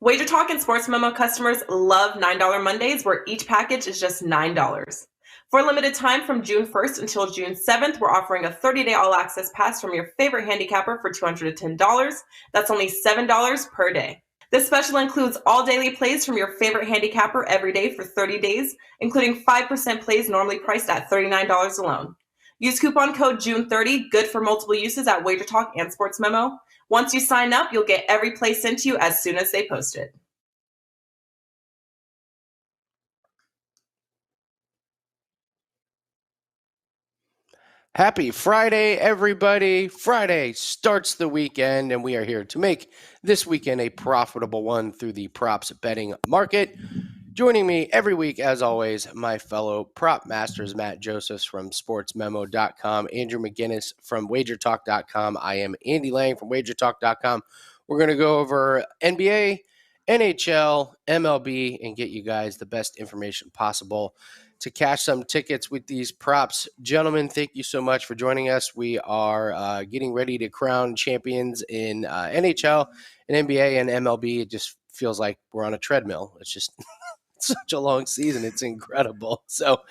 WagerTalk and Sports Memo customers love $9 Mondays, where each package is just $9. For a limited time from June 1st until June 7th, we're offering a 30-day all-access pass from your favorite handicapper for $210. That's only $7 per day. This special includes all daily plays from your favorite handicapper every day for 30 days, including 5% plays normally priced at $39 alone. Use coupon code June30, good for multiple uses at WagerTalk and Sports Memo. Once you sign up, you'll get every play sent to you as soon as they post it. Happy Friday, everybody. Friday starts the weekend, and we are here to make this weekend a profitable one through the props betting market. Joining me every week, as always, my fellow prop masters, Matt Josephs from sportsmemo.com, Andrew McInnis from wagertalk.com. I am Andy Lang from wagertalk.com. We're going to go over NBA, NHL, MLB, and get you guys the best information possible to cash some tickets with these props. Gentlemen, thank you so much for joining us. We are getting ready to crown champions in NHL and NBA and MLB. It just feels like we're on a treadmill. It's just such a long season. It's incredible. So,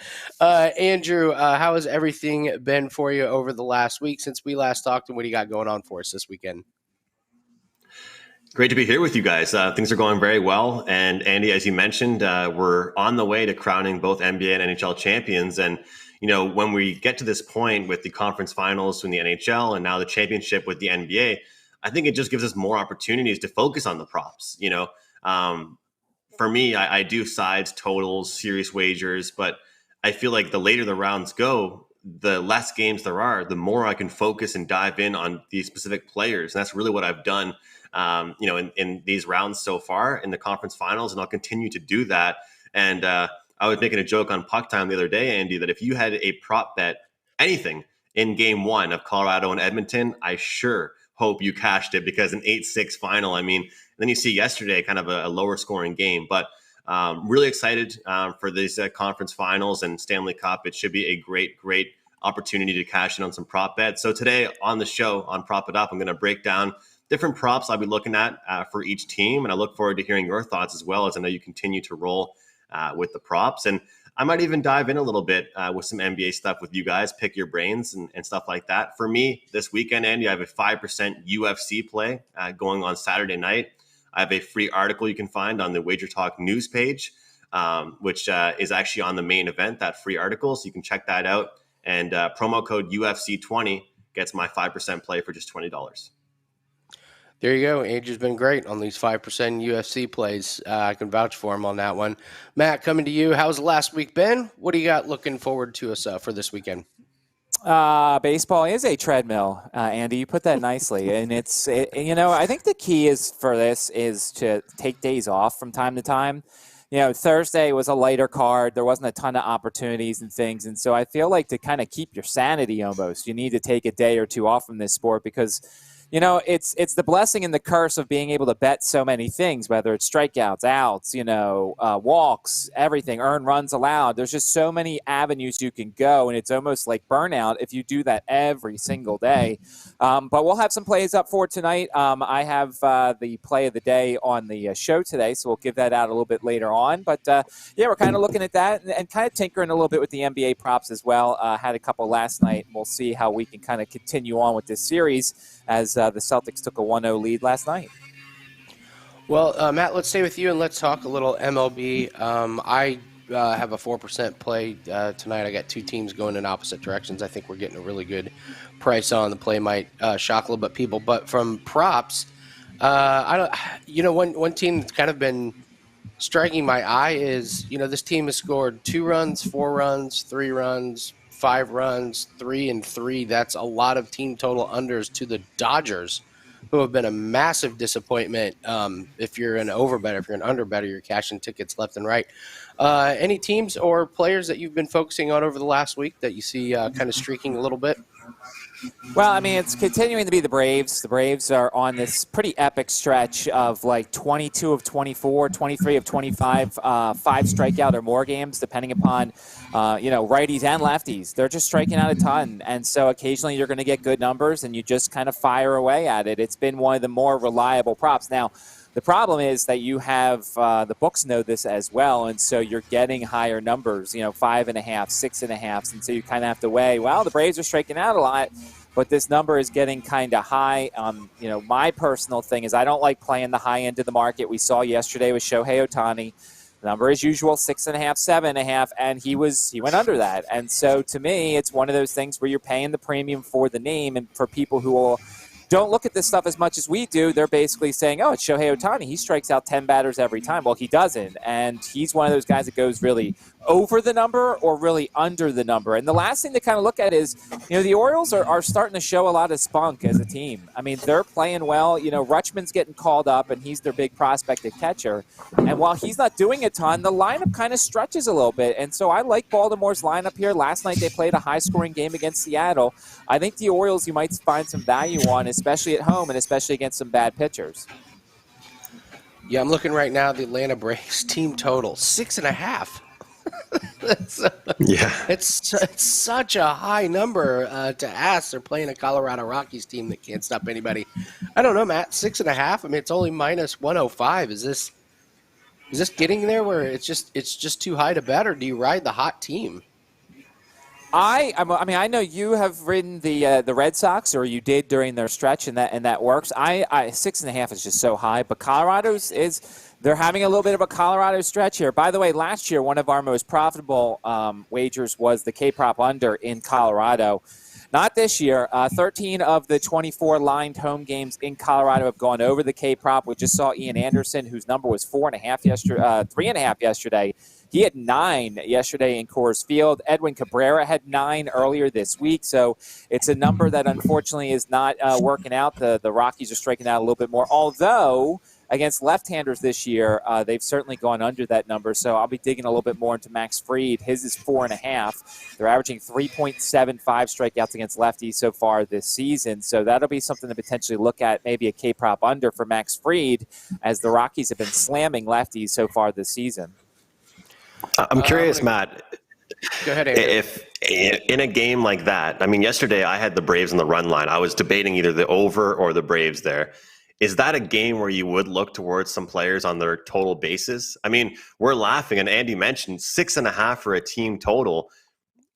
Andrew, how has everything been for you over the last week since we last talked, and what do you got going on for us this weekend? Great to be here with you guys. Things are going very well. And Andy, as you mentioned, we're on the way to crowning both NBA and NHL champions. And, you know, when we get to this point with the conference finals in the NHL and now the championship with the NBA, I think it just gives us more opportunities to focus on the props. You know, for me, I do sides, totals, serious wagers, but I feel like the later the rounds go, the less games there are, the more I can focus and dive in on these specific players. And that's really what I've done. In these rounds so far in the conference finals, and I'll continue to do that. And I was making a joke on Puck Time the other day, Andy, that if you had a prop bet anything in game one of Colorado and Edmonton, I sure hope you cashed it, because an 8-6 final, I mean, then you see yesterday kind of a lower scoring game, but really excited for these conference finals and Stanley Cup. It should be a great opportunity to cash in on some prop bets. So today on the show on Prop It Up, I'm going to break down different props I'll be looking at for each team. And I look forward to hearing your thoughts as well, as I know you continue to roll with the props. And I might even dive in a little bit with some NBA stuff with you guys, pick your brains and stuff like that. For me, this weekend, Andy, I have a 5% UFC play going on Saturday night. I have a free article you can find on the WagerTalk news page, which is actually on the main event, that free article. So you can check that out. And promo code UFC20 gets my 5% play for just $20. There you go. Andrew's been great on these 5% UFC plays. I can vouch for him on that one. Matt, coming to you. How's the last week been? What do you got looking forward to us for this weekend? Baseball is a treadmill, Andy. You put that nicely. And I think the key is to take days off from time to time. You know, Thursday was a lighter card. There wasn't a ton of opportunities and things. And so I feel like to kind of keep your sanity almost, you need to take a day or two off from this sport, because you know, it's the blessing and the curse of being able to bet so many things, whether it's strikeouts, outs, walks, everything, earn runs allowed. There's just so many avenues you can go, and it's almost like burnout if you do that every single day. But we'll have some plays up for tonight. I have the play of the day on the show today, so we'll give that out a little bit later on. But, we're kind of looking at that and kind of tinkering a little bit with the NBA props as well. Had a couple last night, and we'll see how we can kind of continue on with this series as the Celtics took a 1-0 lead last night. Well, Matt, let's stay with you and let's talk a little MLB. I have a 4% play tonight. I got two teams going in opposite directions. I think we're getting a really good price on the play. Might shock a little bit people, but from props, one team that's kind of been striking my eye is, this team has scored 2 runs, 4 runs, 3 runs, 5 runs, 3 and 3. That's a lot of team total unders to the Dodgers, who have been a massive disappointment. If you're an overbetter, if you're an underbetter, you're cashing tickets left and right. Any teams or players that you've been focusing on over the last week that you see kind of streaking a little bit? Well, I mean, it's continuing to be the Braves. The Braves are on this pretty epic stretch of like 22 of 24, 23 of 25, 5 strikeout or more games, depending upon, righties and lefties. They're just striking out a ton. And so occasionally you're going to get good numbers and you just kind of fire away at it. It's been one of the more reliable props. Now, The problem is that you have the books know this as well, and so you're getting higher numbers, 5.5, 6.5, and so you kind of have to weigh, well, the Braves are striking out a lot, but this number is getting kind of high. My personal thing is I don't like playing the high end of the market. We saw yesterday with Shohei Ohtani. The number as usual, 6.5, 7.5, and he went under that. And so to me, it's one of those things where you're paying the premium for the name, and for people who don't look at this stuff as much as we do, they're basically saying, oh, it's Shohei Ohtani. He strikes out 10 batters every time. Well, he doesn't, and he's one of those guys that goes really over the number or really under the number. And the last thing to kind of look at is, the Orioles are starting to show a lot of spunk as a team. I mean, they're playing well. Rutschman's getting called up, and he's their big prospect at catcher. And while he's not doing a ton, the lineup kind of stretches a little bit. And so I like Baltimore's lineup here. Last night they played a high-scoring game against Seattle. I think the Orioles you might find some value on, especially at home and especially against some bad pitchers. Yeah, I'm looking right now. The Atlanta Braves team total 6.5. It's such a high number to ask. They're playing a Colorado Rockies team that can't stop anybody. I don't know, Matt. 6.5. I mean, it's only minus 105. Is this getting there where it's just too high to bet, or do you ride the hot team? I know you have ridden the Red Sox, or you did during their stretch, and that works. 6.5 is just so high, but they're having a little bit of a Colorado stretch here. By the way, last year one of our most profitable wagers was the K-prop under in Colorado. Not this year. 13 of the 24 lined home games in Colorado have gone over the K-prop. We just saw Ian Anderson, whose number was 3.5 yesterday. He had 9 yesterday in Coors Field. Edwin Cabrera had 9 earlier this week. So it's a number that unfortunately is not working out. The Rockies are striking out a little bit more. Although against left-handers this year, they've certainly gone under that number. So I'll be digging a little bit more into Max Fried. His is 4.5. They're averaging 3.75 strikeouts against lefties so far this season. So that'll be something to potentially look at, maybe a K-prop under for Max Fried, as the Rockies have been slamming lefties so far this season. I'm curious, Matt. Go ahead, Andrew. If in a game like that, I mean, yesterday I had the Braves on the run line. I was debating either the over or the Braves there. Is that a game where you would look towards some players on their total bases? I mean, we're laughing, and Andy mentioned 6.5 for a team total.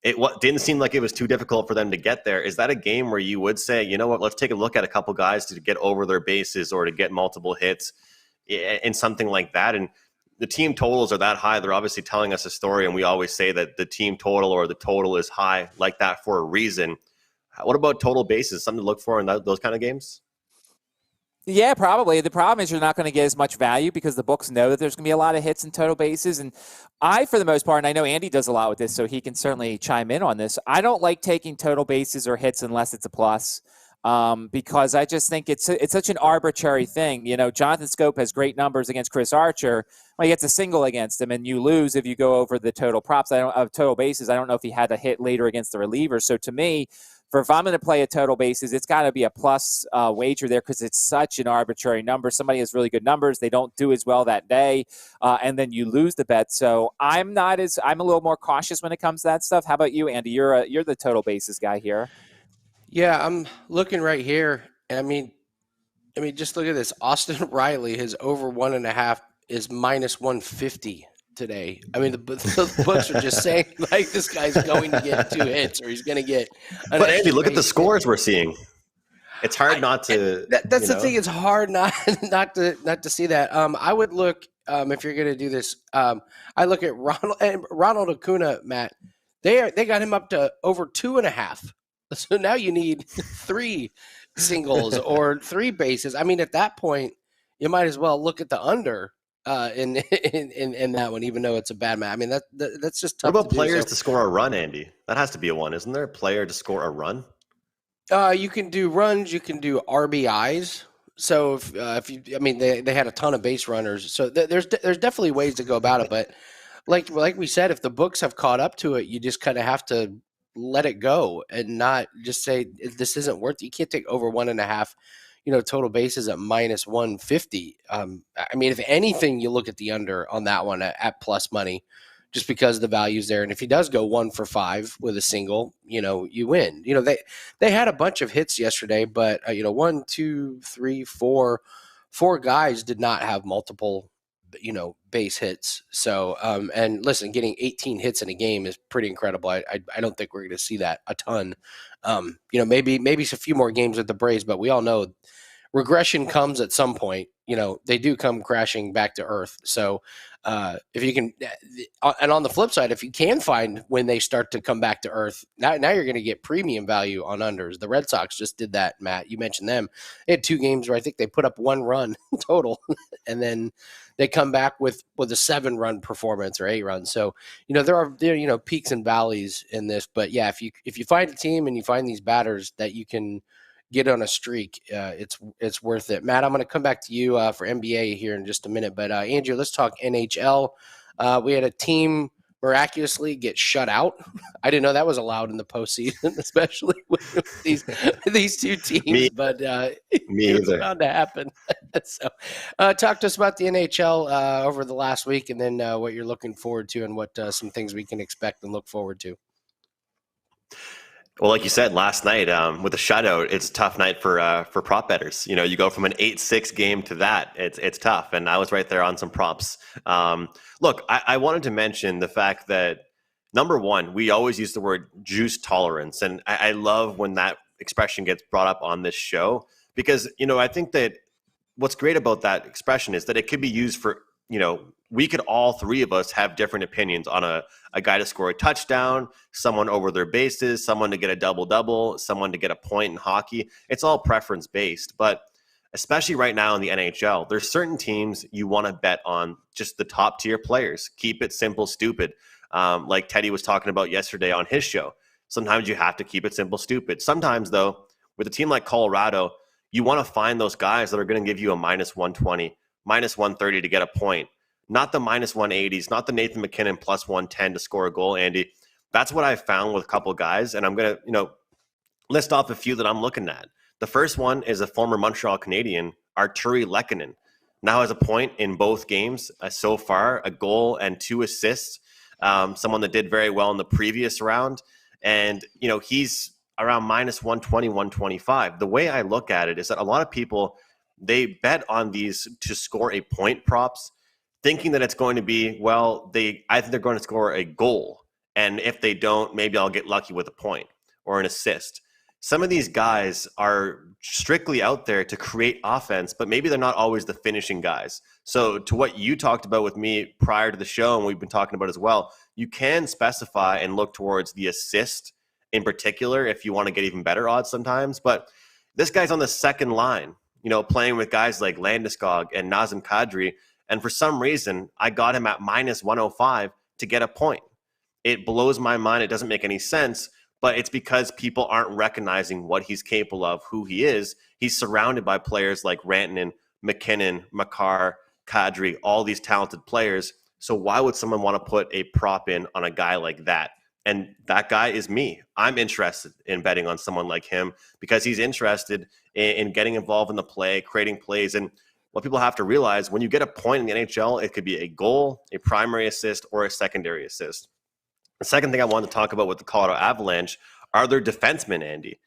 It didn't seem like it was too difficult for them to get there. Is that a game where you would say, you know what, let's take a look at a couple guys to get over their bases or to get multiple hits and something like that? And the team totals are that high. They're obviously telling us a story, and we always say that the team total or the total is high like that for a reason. What about total bases? Something to look for in those kind of games? Yeah, probably. The problem is you're not going to get as much value because the books know that there's going to be a lot of hits and total bases. And I, for the most part, and I know Andy does a lot with this, so he can certainly chime in on this, I don't like taking total bases or hits unless it's a plus. Because I just think it's such an arbitrary thing. Jonathan Scope has great numbers against Chris Archer. Well, he gets a single against him, and you lose if you go over the total props. Total bases. I don't know if he had a hit later against the reliever. So to me, if I'm going to play a total bases, it's got to be a plus wager there because it's such an arbitrary number. Somebody has really good numbers, they don't do as well that day, and then you lose the bet. So I'm a little more cautious when it comes to that stuff. How about you, Andy? You're the total bases guy here. Yeah, I'm looking right here. I mean, just look at this. Austin Riley, his over 1.5 is minus 150 today. I mean, the books are just saying like this guy's going to get 2 hits or he's going to get. But Andy, look at the scores we're seeing. It's hard not to. That's the thing. It's hard not to see that. I would look if you're going to do this. I look at Ronald Acuna, Matt. They got him up to over 2.5. So now you need 3 singles or 3 bases. I mean, at that point, you might as well look at the under in that one, even though it's a bad match. I mean, that's just tough. What about players to score a run, Andy? That has to be a one, isn't there? A player to score a run? You can do runs. You can do RBIs. So they had a ton of base runners. So there's definitely ways to go about it. But like we said, if the books have caught up to it, you just kind of have to let it go and not just say this isn't worth it. You can't take over 1.5, total bases at minus 150. I mean, if anything, you look at the under on that one at plus money, just because the value's there. And if he does go 1 for 5 with a single, you win. They had a bunch of hits yesterday, but 1, 2, 3, 4, 4 guys did not have multiple, base hits. So, and listen, getting 18 hits in a game is pretty incredible. I don't think we're going to see that a ton. Maybe it's a few more games with the Braves, but we all know regression comes at some point. They do come crashing back to earth. So if you can, and on the flip side, if you can find when they start to come back to earth, now you're going to get premium value on unders. The Red Sox just did that, Matt. You mentioned them. They had 2 games where I think they put up 1 run total, and then they come back with a 7-run performance or 8 runs. So there are peaks and valleys in this, but yeah, if you find a team and you find these batters that you can get on a streak, it's worth it. Matt, I'm going to come back to you for NBA here in just a minute, but Andrew, let's talk NHL. We had a team miraculously get shut out. I didn't know that was allowed in the postseason, especially with these 2 teams. But it was bound to happen. So, talk to us about the NHL over the last week, and then what you're looking forward to, and what some things we can expect and look forward to. Well, like you said, last night with the shutout, it's a tough night for prop bettors. You go from an 8-6 game to that. It's tough, and I was right there on some props. Look, I wanted to mention the fact that, number one, we always use the word juice tolerance, and I love when that expression gets brought up on this show, because I think that what's great about that expression is that it could be used for we could, all 3 of us, have different opinions on a guy to score a touchdown, someone over their bases, someone to get a double-double, someone to get a point in hockey. It's all preference-based. But especially right now in the NHL, there's certain teams you want to bet on just the top-tier players. Keep it simple, stupid. Like Teddy was talking about yesterday on his show. Sometimes you have to keep it simple, stupid. Sometimes, though, with a team like Colorado, you want to find those guys that are going to give you a minus 120, minus 130 to get a point. Not the minus 180s, not the Nathan McKinnon plus 110 to score a goal, Andy. That's what I found with a couple of guys, and I'm going to, list off a few that I'm looking at. The first one is a former Montreal Canadian, Arturi Lehkonen. Now has a point in both games so far, a goal and 2 assists. Someone that did very well in the previous round, and he's around minus 120, 125. The way I look at it is that a lot of people, they bet on these to score a point props, thinking that it's going to be, I think they're going to score a goal. And if they don't, maybe I'll get lucky with a point or an assist. Some of these guys are strictly out there to create offense, but maybe they're not always the finishing guys. So to what you talked about with me prior to the show, and we've been talking about as well, you can specify and look towards the assist in particular if you want to get even better odds sometimes. But this guy's on the second line, playing with guys like Landeskog and Nazem Kadri. And for some reason, I got him at minus 105 to get a point. It blows my mind. It doesn't make any sense, but it's because people aren't recognizing what he's capable of, who he is. He's surrounded by players like Rantanen, McKinnon, Makar, Kadri, all these talented players. So why would someone want to put a prop in on a guy like that? And that guy is me. I'm interested in betting on someone like him because he's interested in getting involved in the play, creating plays. And what people have to realize, when you get a point in the NHL, it could be a goal, a primary assist, or a secondary assist. The second thing I wanted to talk about with the Colorado Avalanche are their defensemen, Andy.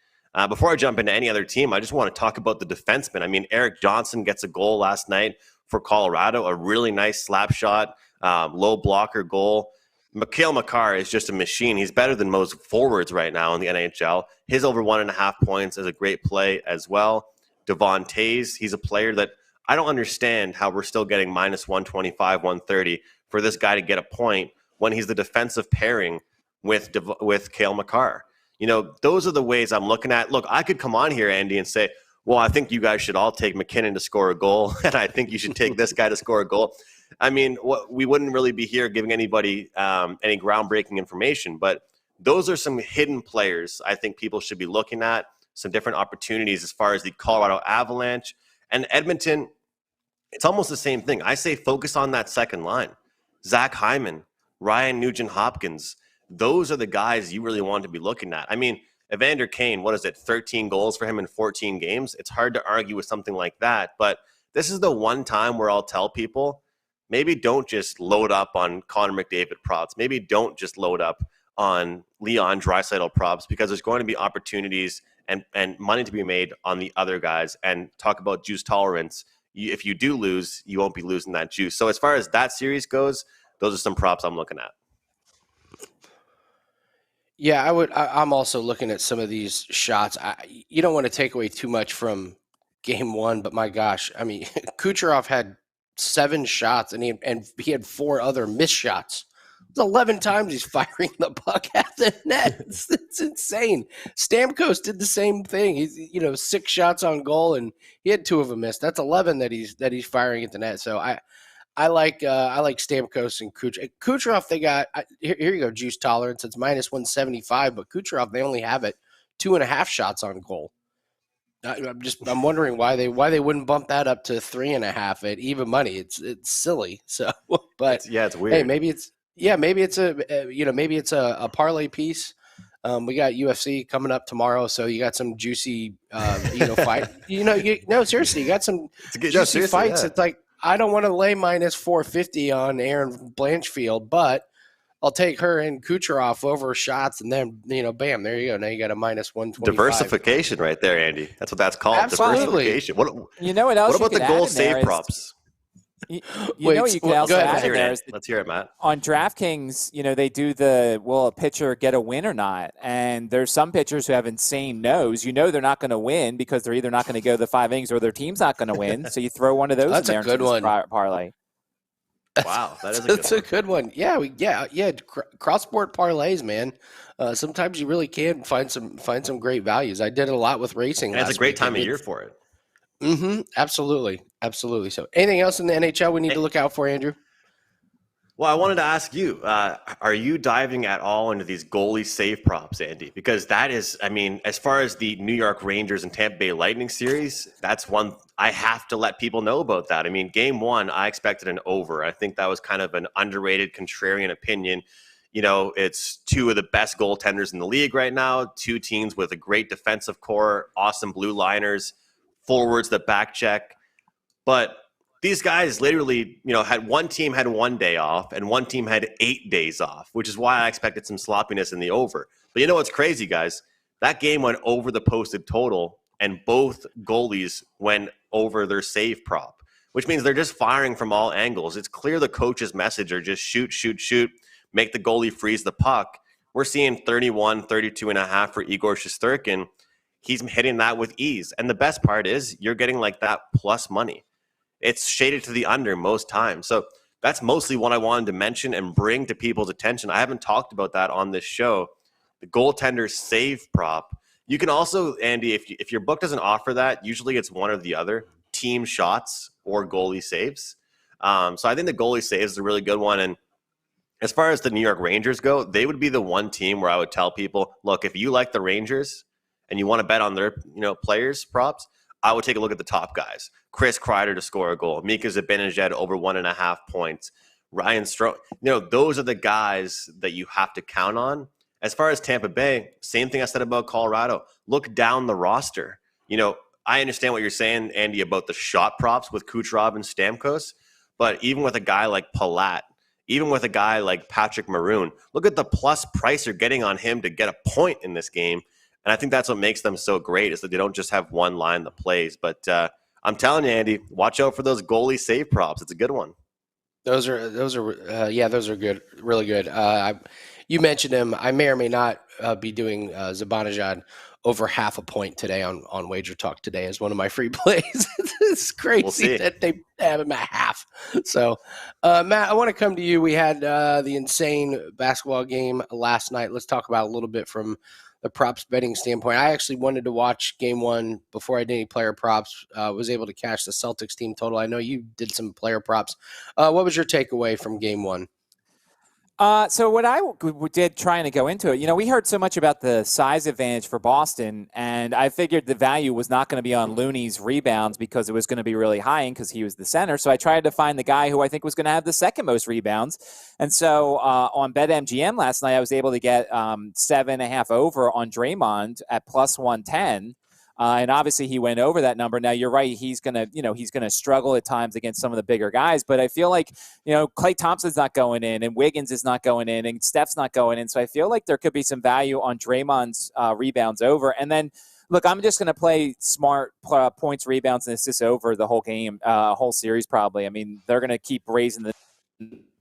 Before I jump into any other team, I just want to talk about the defensemen. I mean, Eric Johnson gets a goal last night for Colorado, a really nice slap shot, low blocker goal. Mikhail Makar is just a machine. He's better than most forwards right now in the NHL. His over 1.5 points is a great play as well. Devon Tays, he's a player that I don't understand how we're still getting minus 125, 130 for this guy to get a point when he's the defensive pairing with Cale Makar. Those are the ways I'm looking at. Look, I could come on here, Andy, and say, well, I think you guys should all take McKinnon to score a goal, and I think you should take this guy to score a goal. I mean, we wouldn't really be here giving anybody any groundbreaking information, but those are some hidden players I think people should be looking at, some different opportunities as far as the Colorado Avalanche. And Edmonton, it's almost the same thing. I say focus on that second line. Zach Hyman, Ryan Nugent-Hopkins, those are the guys you really want to be looking at. I mean, Evander Kane, 13 goals for him in 14 games? It's hard to argue with something like that, but this is the one time where I'll tell people, maybe don't just load up on Connor McDavid props. Maybe don't just load up on Leon Draisaitl props, because there's going to be opportunities and money to be made on the other guys. And talk about juice tolerance. if you do lose, you won't be losing that juice. So as far as that series goes, those are some props I'm looking at. Yeah, I'm also looking at some of these shots. You don't want to take away too much from game one, but my gosh, I mean, Kucherov had 7 shots and he had 4 other missed shots. It's 11 times he's firing the puck at the net. It's insane. Stamkos did the same thing. He's 6 shots on goal and he had 2 of them missed. That's 11 that he's firing at the net. So I like Stamkos and Kucherov. Kucherov, they got here you go, juice tolerance. It's minus 175, but Kucherov, they only have it 2.5 shots on goal. I'm wondering why they wouldn't bump that up to 3.5 at even money. It's silly. So, but it's weird. Hey, maybe it's a parlay piece. We got UFC coming up tomorrow, so you got some juicy fight. Seriously, you got some juicy fights. Yeah. It's like, I don't want to lay minus 450 on Aaron Blanchfield, but I'll take her and Kucherov over shots, and then bam, there you go. Now you got a minus 125. Diversification, right there, Andy. That's what that's called. Absolutely. Diversification. What else? What about the goal save props? You can also add in there. Let's hear it, Matt. On DraftKings, they do will a pitcher get a win or not? And there's some pitchers who have insane no's. They're not going to win because they're either not going to go the 5 innings or their team's not going to win. So you throw one of those in there. That's a good one. Parlay. Wow, that's a good one. Yeah, cross-sport parlays, man. Sometimes you really can find some great values. I did it a lot with racing. And it's a great time of year for it. Mm-hmm. Absolutely. So anything else in the NHL we need to look out for, Andrew? Well, I wanted to ask you, are you diving at all into these goalie save props, Andy? Because that is, as far as the New York Rangers and Tampa Bay Lightning series, that's one I have to let people know about that. Game 1, I expected an over. I think that was kind of an underrated contrarian opinion. It's 2 of the best goaltenders in the league right now, 2 teams with a great defensive core, awesome blue liners, forwards that back check. But these guys literally, had one team had 1 day off and one team had 8 days off, which is why I expected some sloppiness in the over. But you know what's crazy, guys? That game went over the posted total, and both goalies went over their save prop, which means they're just firing from all angles. It's clear the coach's message are just shoot, make the goalie freeze the puck. We're seeing 31, 32.5 for Igor Shesterkin. He's hitting that with ease. And the best part is you're getting like that plus money. It's shaded to the under most times. So that's mostly what I wanted to mention and bring to people's attention. I haven't talked about that on this show. The goaltender save prop. You can also, Andy, if your book doesn't offer that, usually it's one or the other, team shots or goalie saves. So I think the goalie saves is a really good one. And as far as the New York Rangers go, they would be the one team where I would tell people, look, if you like the Rangers and you want to bet on their players props, I would take a look at the top guys. Chris Kreider to score a goal. Mika Zibanejad over 1.5 points. Ryan Strome. Those are the guys that you have to count on. As far as Tampa Bay, same thing I said about Colorado. Look down the roster. I understand what you're saying, Andy, about the shot props with Kucherov and Stamkos. But even with a guy like Palat, even with a guy like Patrick Maroon, look at the plus price you're getting on him to get a point in this game. And I think that's what makes them so great is that they don't just have one line that plays. But I'm telling you, Andy, watch out for those goalie save props. It's a good one. Those are good, really good. You mentioned him. I may or may not be doing Zibanejad over 0.5 point today on WagerTalk today as one of my free plays. It's crazy that they have him at half. So, Matt, I want to come to you. We had the insane basketball game last night. Let's talk about a little bit from the props betting standpoint. I actually wanted to watch game 1 before I did any player props. Was able to cash the Celtics team total. I know you did some player props. What was your takeaway from game 1? So what I did trying to go into it, we heard so much about the size advantage for Boston, and I figured the value was not going to be on Looney's rebounds because it was going to be really high because he was the center. So I tried to find the guy who I think was going to have the second most rebounds. And so on BetMGM last night, I was able to get 7.5 over on Draymond at plus 110. And obviously he went over that number. Now you're right. He's going to struggle at times against some of the bigger guys, but I feel like, Klay Thompson's not going in and Wiggins is not going in and Steph's not going in. So I feel like there could be some value on Draymond's rebounds over. And then Look, I'm just going to play smart points, rebounds, and assists over the whole game, whole series probably. I mean, they're going to keep raising the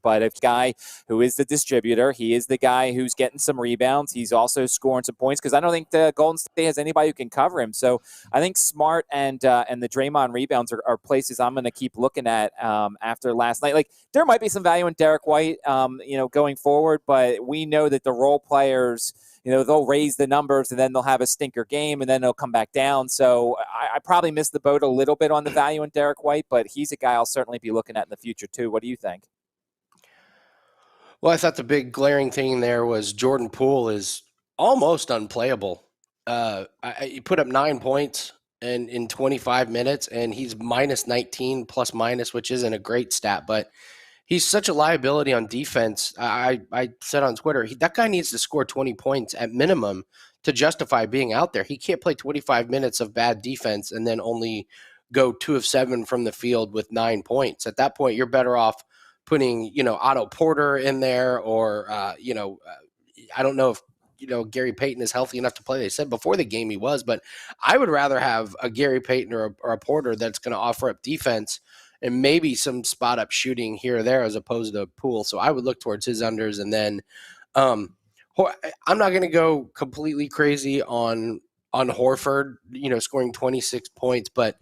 but a guy who is the distributor, he is the guy who's getting some rebounds. He's also scoring some points because I don't think the Golden State has anybody who can cover him. So I think Smart and the Draymond rebounds are places I'm going to keep looking at after last night. Like there might be some value in Derek White, going forward, but we know that the role players, they'll raise the numbers and then they'll have a stinker game and then they'll come back down. So I probably missed the boat a little bit on the value in Derek White, but he's a guy I'll certainly be looking at in the future too. What do you think? Well, I thought the big glaring thing there was Jordan Poole is almost unplayable. He put up 9 points in 25 minutes, and he's minus 19 plus minus, which isn't a great stat, but he's such a liability on defense. I said on Twitter, that guy needs to score 20 points at minimum to justify being out there. He can't play 25 minutes of bad defense and then only go 2 of 7 from the field with 9 points. At that point, you're better off putting, Otto Porter in there or, I don't know if, Gary Payton is healthy enough to play. They said before the game he was, but I would rather have a Gary Payton or a Porter that's going to offer up defense and maybe some spot up shooting here or there as opposed to Poole. So I would look towards his unders. And then I'm not going to go completely crazy on Horford, scoring 26 points, but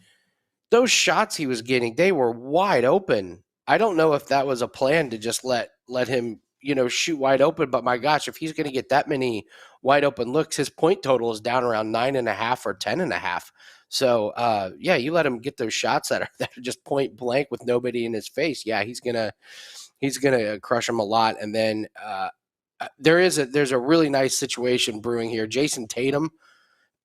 those shots he was getting, they were wide open. I don't know if that was a plan to just let him, shoot wide open. But my gosh, if he's going to get that many wide open looks, his point total is down around 9.5 or 10.5. So you let him get those shots that are just point blank with nobody in his face. Yeah, he's gonna crush him a lot. And then there's a really nice situation brewing here. Jason Tatum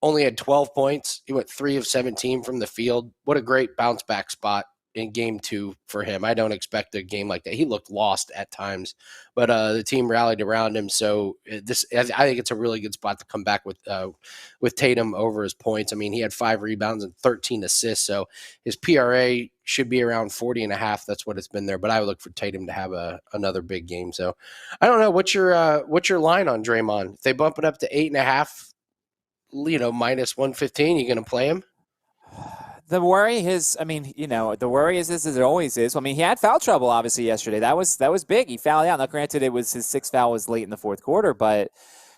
only had 12 points. He went 3 of 17 from the field. What a great bounce back spot in game 2 for him. I don't expect a game like that. He looked lost at times, but the team rallied around him. So I think it's a really good spot to come back with Tatum over his points. I mean, he had 5 rebounds and 13 assists. So his PRA should be around 40.5. That's what it's been there. But I would look for Tatum to have another big game. So I don't know. What's your line on Draymond? If they bump it up to 8.5, minus 115, you going to play him? The worry is, the worry is as it always is. I mean, he had foul trouble obviously yesterday. That was big. He fouled out. Now, granted, it was his 6th foul was late in the 4th quarter, but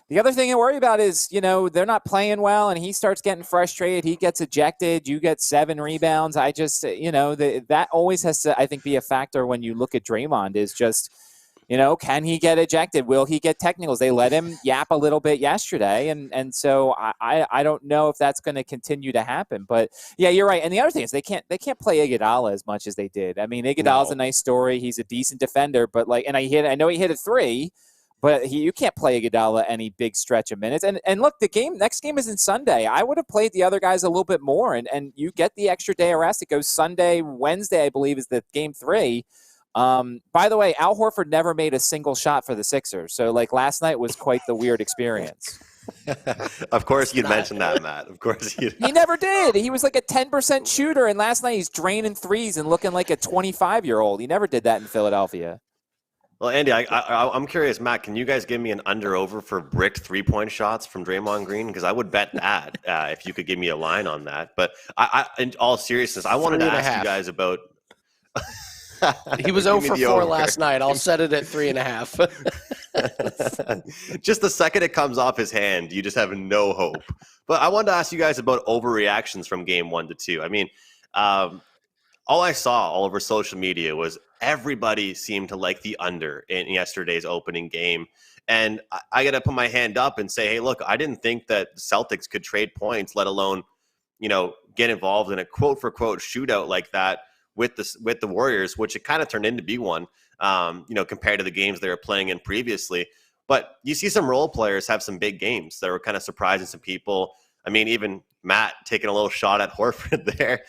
the other thing to worry about is, they're not playing well, and he starts getting frustrated. He gets ejected. You get 7 rebounds. I just, that always has to, I think, be a factor when you look at Draymond. Is just, can he get ejected? Will he get technicals? They let him yap a little bit yesterday, and so I don't know if that's going to continue to happen. But yeah, you're right. And the other thing is they can't play Iguodala as much as they did. I mean, Iguodala's a nice story. He's a decent defender, but I know he hit a 3, but you can't play Iguodala any big stretch of minutes. And look, next game isn't Sunday. I would have played the other guys a little bit more, and you get the extra day of rest. It goes Sunday, Wednesday, I believe, is the game 3. By the way, Al Horford never made a single shot for the Sixers. So last night was quite the weird experience. Of course you'd mention that, Matt. Of course he never did. He was like a 10% shooter, and last night he's draining threes and looking like a 25-year-old. He never did that in Philadelphia. Well, Andy, I'm curious, Matt, can you guys give me an under-over for bricked 3-point shots from Draymond Green? Because I would bet that if you could give me a line on that. But in all seriousness, I wanted to ask you guys about – He was 0 for 4 last night. I'll set it at 3.5. Just the second it comes off his hand, you just have no hope. But I wanted to ask you guys about overreactions from game 1 to 2. I mean, all I saw all over social media was everybody seemed to like the under in yesterday's opening game. And I got to put my hand up and say, hey, look, I didn't think that the Celtics could trade points, let alone, get involved in a quote for quote shootout like that with the Warriors, which it kind of turned into be one, compared to the games they were playing in previously. But you see some role players have some big games that were kind of surprising some people. I mean, even Matt taking a little shot at Horford there.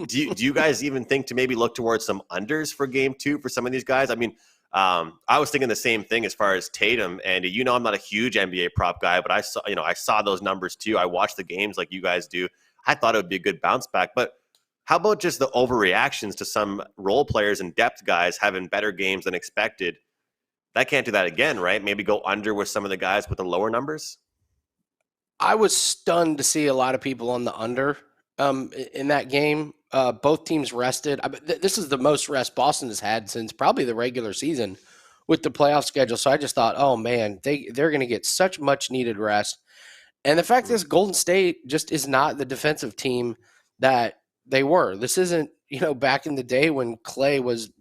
Do you guys even think to maybe look towards some unders for game 2 for some of these guys? I mean, I was thinking the same thing as far as Tatum. And I'm not a huge NBA prop guy, but I saw those numbers too. I watched the games like you guys do. I thought it would be a good bounce back, but how about just the overreactions to some role players and depth guys having better games than expected? That can't do that again, right? Maybe go under with some of the guys with the lower numbers? I was stunned to see a lot of people on the under in that game. Both teams rested. This is the most rest Boston has had since probably the regular season with the playoff schedule. So I just thought, oh man, they're going to get such much needed rest. And the fact is, Golden State just is not the defensive team that they were. This isn't, back in the day when Clay was,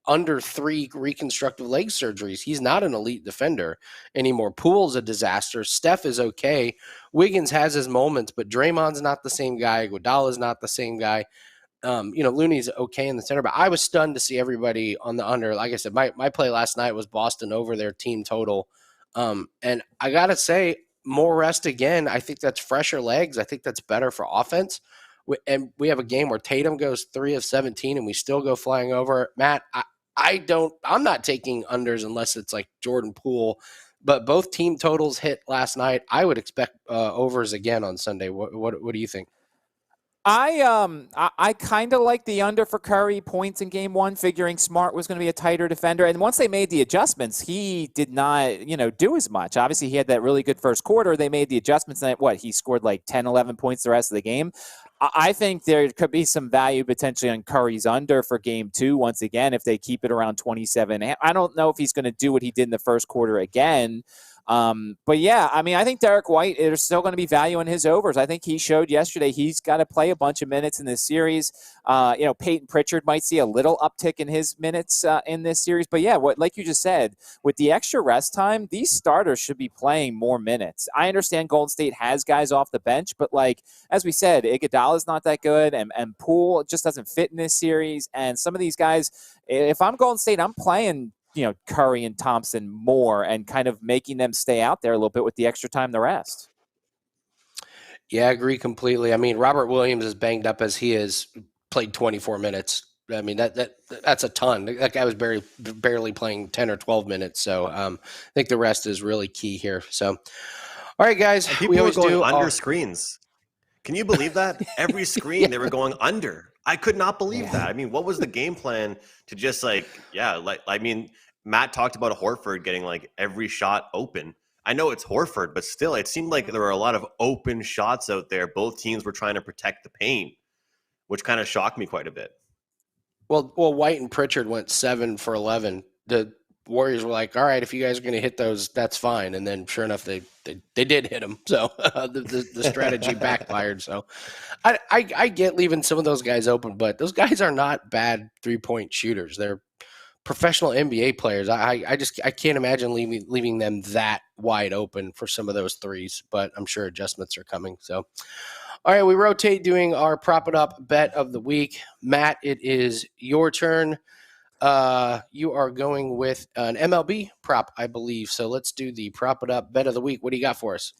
under 3 reconstructive leg surgeries. He's not an elite defender anymore. Poole's a disaster. Steph is okay. Wiggins has his moments, but Draymond's not the same guy. Iguodala's not the same guy. Looney's okay in the center, but I was stunned to see everybody on the under. Like I said, my play last night was Boston over their team total. And I got to say, more rest again. I think that's fresher legs. I think that's better for offense. And we have a game where Tatum goes 3 of 17 and we still go flying over. Matt, I'm not taking unders unless it's like Jordan Poole, but both team totals hit last night. I would expect overs again on Sunday. What do you think? I kind of like the under for Curry points in game 1, figuring Smart was going to be a tighter defender. And once they made the adjustments, he did not, do as much. Obviously, he had that really good first quarter. They made the adjustments, and he scored like 10, 11 points the rest of the game. I think there could be some value potentially on Curry's under for game 2 once again if they keep it around 27. I don't know if he's going to do what he did in the first quarter again. But yeah, I think Derek White, there's still going to be value in his overs. I think he showed yesterday he's got to play a bunch of minutes in this series. Peyton Pritchard might see a little uptick in his minutes in this series. But yeah, like you just said, with the extra rest time, these starters should be playing more minutes. I understand Golden State has guys off the bench, but as we said, Iguodala's not that good, and Poole just doesn't fit in this series. And some of these guys, if I'm Golden State, I'm playing Curry and Thompson more and kind of making them stay out there a little bit with the extra time to rest. Yeah, I agree completely. Robert Williams, as banged up as he is, played 24 minutes. That's a ton. That guy was barely playing 10 or 12 minutes. So I think the rest is really key here. So, all right, guys. And people were going under screens. Can you believe that? Every screen they were going under. I could not believe that. What was the game plan to just Matt talked about Horford getting every shot open. I know it's Horford, but still, it seemed like there were a lot of open shots out there. Both teams were trying to protect the paint, which kind of shocked me quite a bit. Well, White and Pritchard went 7 for 11. The Warriors were like, all right, if you guys are going to hit those, that's fine. And then sure enough, they did hit them. So the strategy backfired. So I get leaving some of those guys open, but those guys are not bad 3-point shooters. They're professional NBA players. I can't imagine leaving them that wide open for some of those threes, but I'm sure adjustments are coming. So, all right, we rotate doing our prop it up bet of the week. Matt, it is your turn. You are going with an MLB prop, I believe. So let's do the prop it up bet of the week. What do you got for us?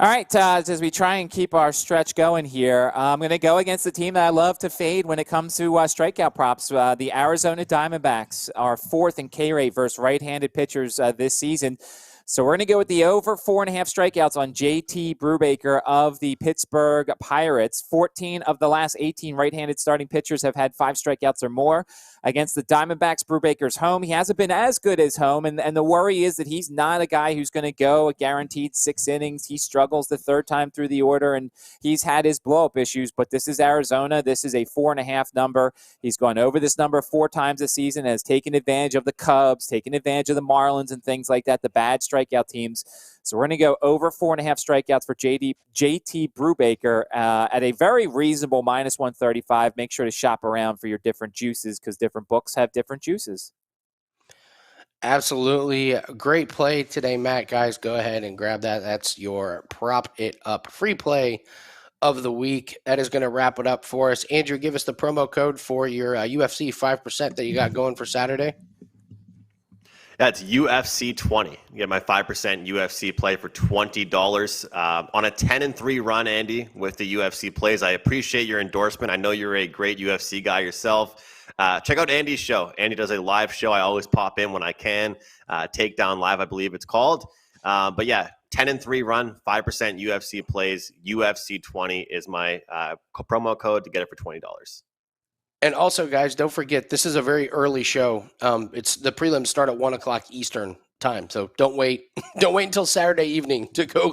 All right, as we try and keep our stretch going here, I'm going to go against the team that I love to fade when it comes to strikeout props. The Arizona Diamondbacks are 4th in K rate versus right-handed pitchers this season. So we're going to go with the over 4.5 strikeouts on JT Brubaker of the Pittsburgh Pirates. 14 of the last 18 right-handed starting pitchers have had 5 strikeouts or more. Against the Diamondbacks, Brubaker's home. He hasn't been as good as home, and the worry is that he's not a guy who's going to go a guaranteed 6 innings. He struggles the third time through the order, and he's had his blow-up issues, but this is Arizona. This is a 4.5 number. He's gone over this number 4 times this season, has taken advantage of the Cubs, taken advantage of the Marlins and things like that, the bad strikeout teams. So we're going to go over 4.5 strikeouts for JT Brubaker at a very reasonable -135. Make sure to shop around for your different juices because different books have different juices. Absolutely. Great play today, Matt. Guys, go ahead and grab that. That's your prop it up free play of the week. That is going to wrap it up for us. Andrew, give us the promo code for your UFC 5% that you got going for Saturday. That's UFC 20. You get my 5% UFC play for $20 on a 10-3 run, Andy, with the UFC plays. I appreciate your endorsement. I know you're a great UFC guy yourself. Check out Andy's show. Andy does a live show. I always pop in when I can. Takedown Live, I believe it's called. But yeah, 10-3 run, 5% UFC plays. UFC 20 is my promo code to get it for $20. And also, guys, don't forget, this is a very early show. It's the prelims start at 1 o'clock Eastern. time. So don't wait. Don't wait until Saturday evening to go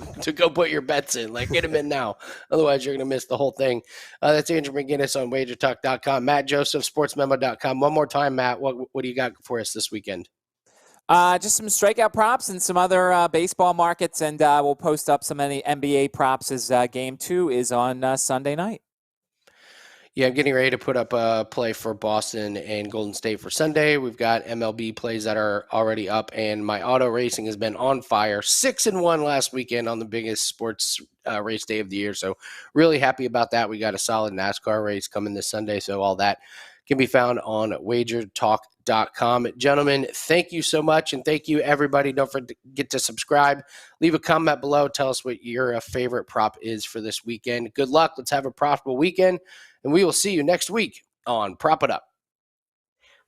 put your bets in. Like, get them in now. Otherwise, you're going to miss the whole thing. That's Andrew McInnis on WagerTalk.com. Matt Joseph, SportsMemo.com. One more time, Matt. What do you got for us this weekend? Just some strikeout props and some other baseball markets, and we'll post up some of the NBA props as Game 2 is on Sunday night. Yeah, I'm getting ready to put up a play for Boston and Golden State for Sunday. We've got MLB plays that are already up, and my auto racing has been on fire. 6-1 last weekend on the biggest sports race day of the year, so really happy about that. We got a solid NASCAR race coming this Sunday, so all that can be found on WagerTalk.com. Gentlemen, thank you so much, and thank you, everybody. Don't forget to subscribe. Leave a comment below. Tell us what your favorite prop is for this weekend. Good luck. Let's have a profitable weekend, and we will see you next week on Prop It Up.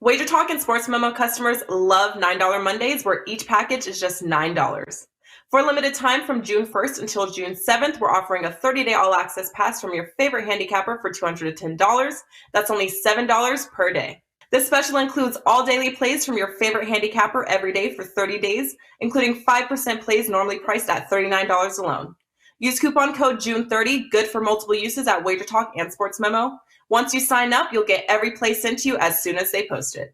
WagerTalk and Sports Memo customers love $9 Mondays, where each package is just $9. For a limited time from June 1st until June 7th, we're offering a 30-day all-access pass from your favorite handicapper for $210. That's only $7 per day. This special includes all daily plays from your favorite handicapper every day for 30 days, including 5% plays normally priced at $39 alone. Use coupon code June30, good for multiple uses at WagerTalk and Sports Memo. Once you sign up, you'll get every play sent to you as soon as they post it.